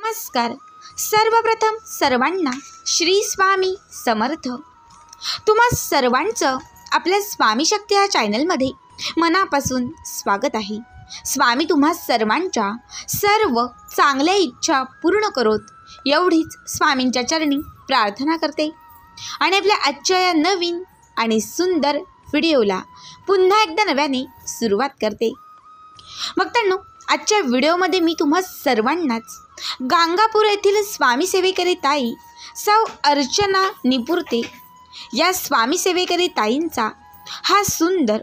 नमस्कार. सर्वप्रथम सर्वांना श्री स्वामी समर्थ. तुम्हा सर्वांचं आपल्या स्वामी शक्ती या चॅनलमध्ये मनापासून स्वागत आहे. स्वामी तुम्हा सर्वांच्या सर्व चांगल्या इच्छा पूर्ण करोत एवढीच स्वामींच्या चरणी प्रार्थना करते आणि आपल्या आजच्या या नवीन आणि सुंदर व्हिडिओला पुन्हा एकदा नव्याने सुरुवात करते. भक्तांनो, आजच्या व्हिडिओमध्ये मी तुम्हा सर्वांनाच गांगापूर येथील स्वामी सेवेकरी ताई सौ अर्चना निपुर्ते या स्वामी सेवेकरी ताईंचा हा सुंदर,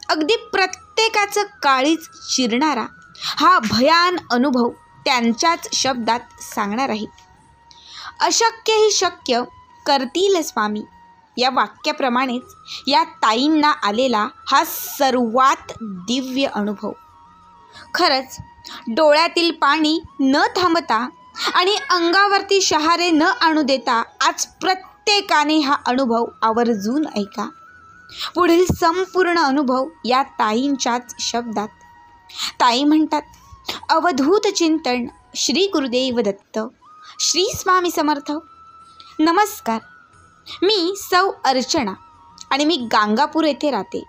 अगदी प्रत्येकाचं काळीज चिरणारा हा भयान अनुभव त्यांच्याच शब्दात सांगणार आहे. अशक्य ही शक्य करतील स्वामी या वाक्याप्रमाणेच या ताईंना आलेला हा सर्वात दिव्य अनुभव. खरंच डोळ्यातील पाणी न थांबता आणि अंगावरती शहारे न आणू देता आज प्रत्येकाने हा अनुभव आवर्जून ऐका. पुढील संपूर्ण अनुभव या ताईंच्याच शब्दात. ताई म्हणतात, अवधूत चिंतन श्री गुरुदेव दत्त, श्री स्वामी समर्थ. नमस्कार, मी सौ अर्चना आणि मी गांगापूर येथे राहते.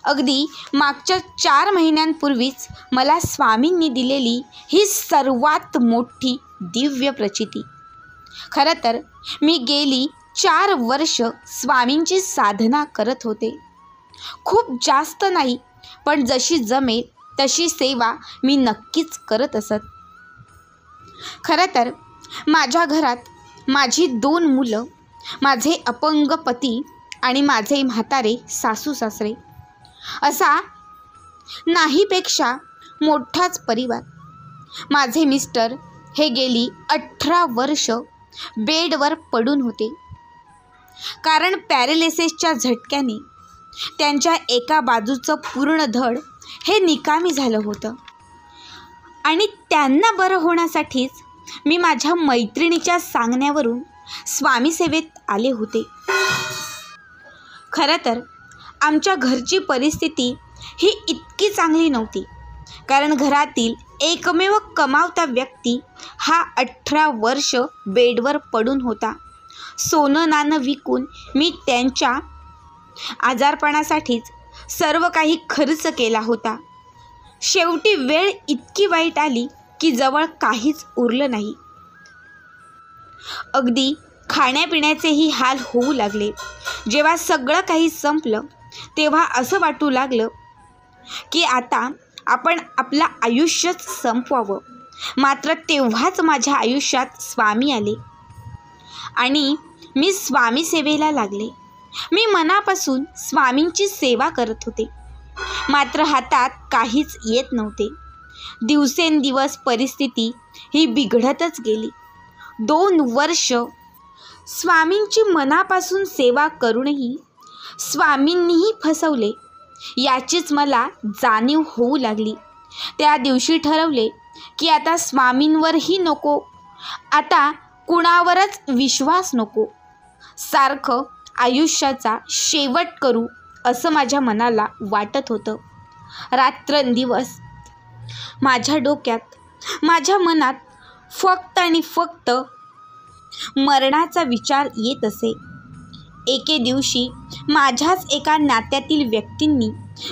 अगदी मागच्या 4 महिन्यांपूर्वीच मला स्वामींनी दिलेली ही सर्वात मोठी दिव्य प्रचिती. खरं तर मी गेली 4 वर्ष स्वामींची साधना करत होते. खूप जास्त नाही, पण जशी जमेल तशी सेवा मी नक्कीच करत असत. खरं तर माझ्या घरात माझी 2 मुलं, माझे अपंग पती आणि माझे म्हातारे सासू सासरे असा नाहीपेक्षा मोठाच परिवार. माझे मिस्टर हे गेली 18 वर्ष बेडवर पडून होते, कारण पॅरालिसिसच्या झटक्याने त्यांच्या एका बाजूचं पूर्ण धड हे निकामी झालं होतं. आणि त्यांना बरं होण्यासाठीच मी माझ्या मैत्रिणीच्या सांगण्यावरून स्वामी सेवेत आले होते. खरं तर आमच्या घरची परिस्थिती ही इतकी चांगली नव्हती, कारण घरातील एकमेव कमावता व्यक्ती हा 18 वर्ष बेडवर पडून होता. सोनं नाणं विकून मी त्यांच्या आजारपणासाठीच सर्व काही खर्च केला होता. शेवटी वेळ इतकी वाईट आली की जवळ काहीच उरलं नाही. अगदी खाण्यापिण्याचेही हाल होऊ लागले. जेव्हा सगळं काही संपलं तेव्हा असं वाटू लागलं की आता आपण आपलं आयुष्यच संपवावं. मात्र तेव्हाच माझ्या आयुष्यात स्वामी आले आणि मी स्वामी सेवेला लागले. मी मनापासून स्वामींची सेवा करत होते, मात्र हातात काहीच येत नव्हते. दिवसेंदिवस परिस्थिती ही बिघडतच गेली. 2 वर्ष स्वामींची मनापासून सेवा करूनही स्वामींनीही फसवले याचीच मला जाणीव होऊ लागली. त्या दिवशी ठरवले की आता स्वामींवरही नको, आता कुणावरच विश्वास नको, सारखं आयुष्याचा शेवट करू असं माझ्या मनाला वाटत होतं. रात्रंदिवस माझ्या डोक्यात, माझ्या मनात फक्त आणि फक्त मरणाचा विचार येत असे. एके दिवशी माझ्याच एका नात्यातील व्यक्तींनी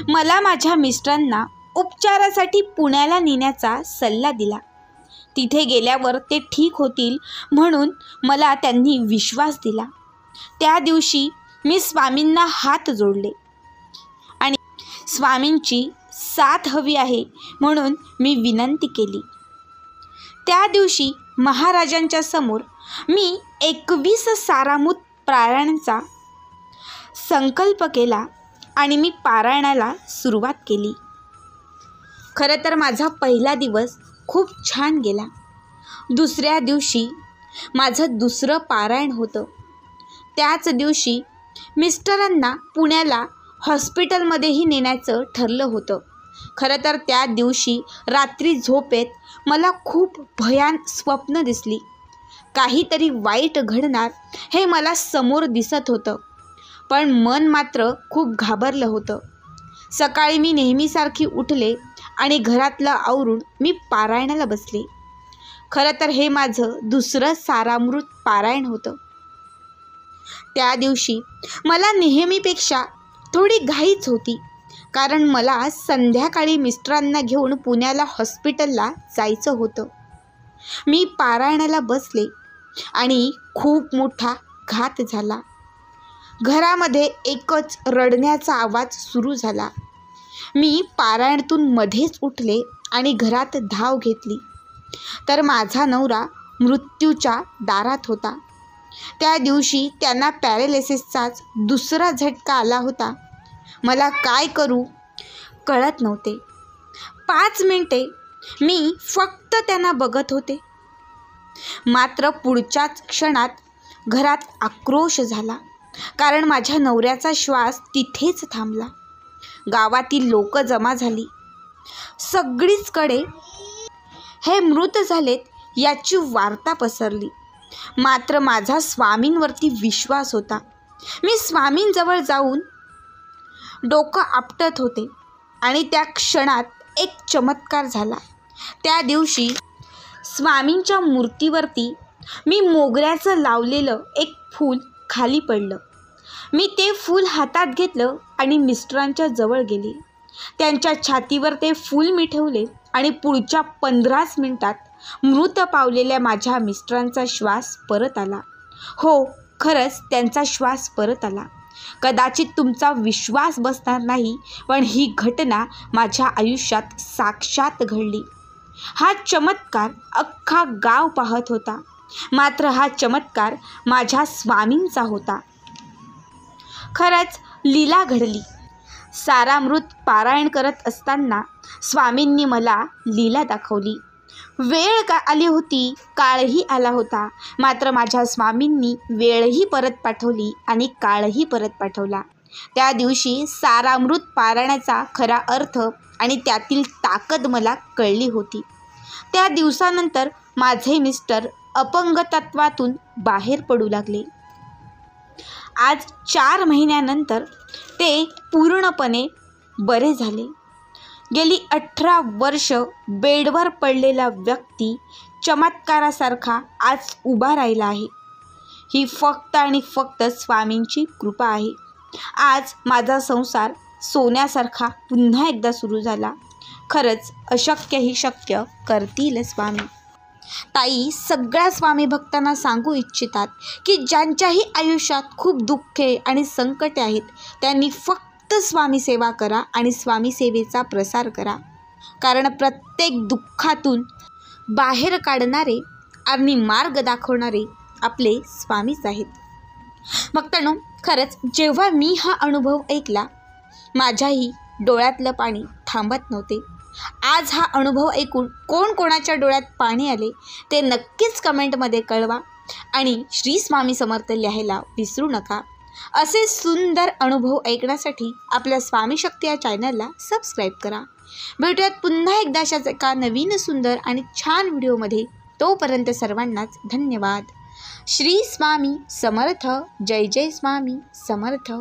मला माझ्या मिस्टरांना उपचारासाठी पुण्याला नेण्याचा सल्ला दिला. तिथे गेल्यावर ते ठीक होतील म्हणून मला त्यांनी विश्वास दिला. त्या दिवशी मी स्वामींना हात जोडले आणि स्वामींची साथ हवी आहे म्हणून मी विनंती केली. त्या दिवशी महाराजांच्या समोर मी 21 सारामूत पारायणाचा संकल्प केला आणि मी पारायणाला सुरुवात केली. खरं तर माझा पहिला दिवस खूप छान गेला. दुसऱ्या दिवशी माझं दुसरं पारायण होतं. त्याच दिवशी मिस्टरांना पुण्याला हॉस्पिटलमध्येही नेण्याचं ठरलं होतं. खरं तर त्या दिवशी रात्री झोपेत मला खूप भयान स्वप्न दिसली. काहीतरी वाईट घडणार हे मला समोर दिसत होतं, पण मन मात्र खूप घाबरलं होतं. सकाळी मी नेहमीसारखी उठले आणि घरातलं आवरून मी पारायणाला बसले. खरं तर हे माझं दुसरं सारामृत पारायण होतं. त्या दिवशी मला नेहमीपेक्षा थोडी घाईच होती, कारण मला संध्याकाळी मिस्टरांना घेऊन पुण्याला हॉस्पिटलला जायचं होतं. मी पारायणाला बसले आणि खूप मोठा घात झाला. घरामध्ये एकच रडण्याचा आवाज सुरू झाला. मी पारायणातून मध्येच उठले आणि घरात धाव घेतली, तर माझा नवरा मृत्यूच्या दारात होता. त्या दिवशी त्यांना पॅरालिसिसचाच दुसरा झटका आला होता. मला काय करू कळत नव्हते. 5 मिनिटे मी फक्त त्यांना बघत होते. मात्र पुढच्याच क्षणात घरात आक्रोश झाला, कारण माझ्या नवऱ्याचा श्वास तिथेच थांबला. गावातील लोक जमा झाली. सगळीचकडे हे मृत झालेत याची वार्ता पसरली. मात्र माझा स्वामींवरती विश्वास होता. मी स्वामींजवळ जाऊन डोकं आपटत होते आणि त्या क्षणात एक चमत्कार झाला. त्या दिवशी स्वामींच्या मूर्तीवरती मी मोगऱ्याचं लावलेलं एक फूल खाली पडलं. मी ते फूल हातात घेतलं आणि मिस्टरांच्या जवळ गेले. त्यांच्या छातीवर ते फूल मी ठेवले आणि पुढच्या 15 मिनिटात मृत पावलेल्या माझ्या मिस्टरांचा श्वास परत आला. हो, खरंच त्यांचा श्वास परत आला. कदाचित तुमचा विश्वास बसणार नाही, पण ही घटना माझ्या आयुष्यात साक्षात घडली. हा चमत्कार अख्खा गाव पाहत होता. मात्र हा चमत्कार माझ्या स्वामींचा होता. खरंच लीला घडली. सारामृत पारायण करत असताना स्वामींनी मला लीला दाखवली. वेळ का आली होती, काळही आला होता. मात्र माझ्या स्वामींनी वेळही परत पाठवली आणि काळही परत पाठवला. त्या दिवशी सारामृत पारायणाचा खरा अर्थ आणि त्यातील ताकद मला कळली होती. त्या दिवसानंतर माझे मिस्टर अपंगत्वातून बाहेर पडू लागले. आज 4 महिन्यानंतर ते पूर्णपणे बरे झाले. गेली 18 वर्ष बेडवर पडलेला व्यक्ती चमत्कारासारखा आज उभा राहिला आहे. ही फक्त आणि फक्त स्वामींची कृपा आहे. आज माझा संसार सोन्यासारखा पुन्हा एकदा सुरू झाला. खरंच अशक्यही शक्य करतील स्वामी. ताई सगळ्या स्वामी भक्तांना सांगू इच्छितात की ज्यांच्याही आयुष्यात खूप दुःखे आणि संकटे आहेत, त्यांनी फक्त स्वामी सेवा करा आणि स्वामी सेवेचा प्रसार करा. कारण प्रत्येक दुःखातून बाहेर काढणारे आणि मार्ग दाखवणारे आपले स्वामीच आहेत. भक्तांनो, खरंच जेव्हा मी हा अनुभव ऐकला, माझ्याही डोळ्यातलं पाणी थांबत नव्हते. आज हा अनुभव ऐकून कोण कोणाच्या डोळ्यात पाणी आले ते नक्कीच कमेंटमध्ये कळवा आणि श्री स्वामी समर्थ लिहायला विसरू नका. असे सुंदर अनुभव ऐकण्यासाठी आपल्या स्वामी शक्ती या चॅनलला सबस्क्राईब करा. भेटूयात पुन्हा एकदा अशाच एका नवीन सुंदर आणि छान व्हिडिओमध्ये. तोपर्यंत सर्वांनाच धन्यवाद. श्री स्वामी समर्थ. जय जय स्वामी समर्थ.